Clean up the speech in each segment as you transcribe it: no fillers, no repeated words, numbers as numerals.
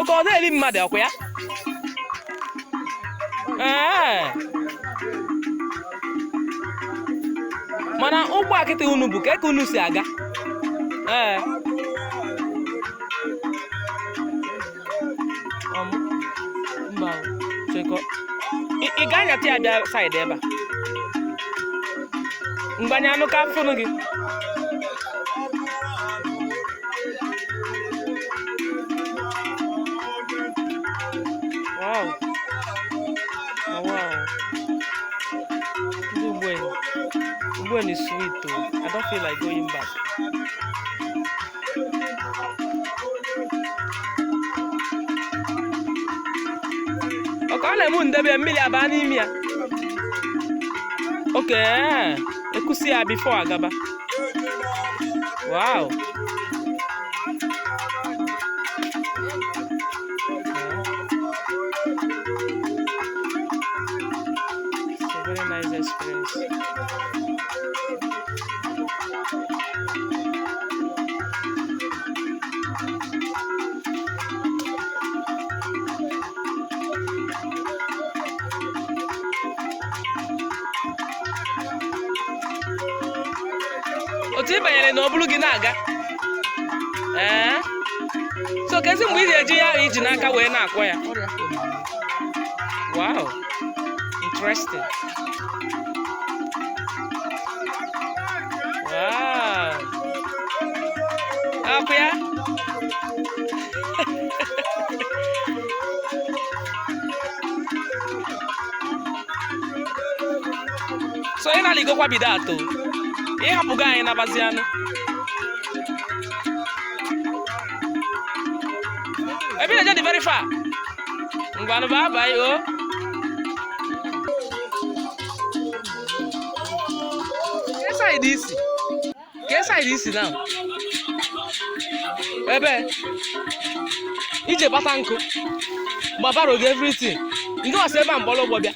oke ọ na-eri mmadụ ọkwa ya mana ụgbọ akịtị unu bụ ka unu si aga mba chekọ ị ga-anyata ya bịa saịdị ebe a mgbanye anụ ka fụnụ gị wow wow Ugwen is sweet though. I don't feel like going back. Okay, I'm going to be a million banimia. Okay, I could see her before Agaba. Wow. It's a very nice experience. Otu ị banyere na ọ bụrụ gị na-aga so kezi mgbe ị ga-eji ya iji n'aka wee na-akwọ ya wow interesting wow akwụ ya so ị na-aligokwa bido atọ ị hapụgo anyị nabazi anụ ebe na-eje dị very far ngwanụ ba abaghị o ke side isi now ebe ije bata nkụ gbabaro gị everything ndị ọsọ ebe a mgbọlọgbọ bịa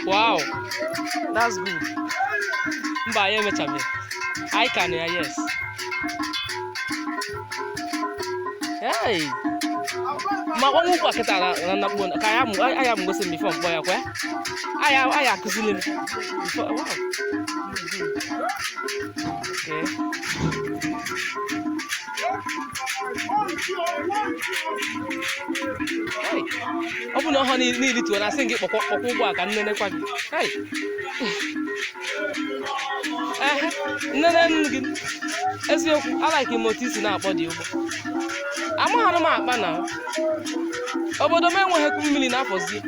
wow that's good mba anyị emechabeghị I can hear yes. Hey. Ma kwa ngwa kita na bon kaya mu aya mu gosi mi fon boya kwa. Aya kuzile mi. Wow. Okay. Hey. Obu no ho ni litu na singi pokwo ugbo aka nnene kwa gi. Hey. Nnene gị eziokwu alaghị m otu isi na-akpọ dị ụgbọ amaghara m akpa na obodo m enweghịkwu mmiri n'afọzie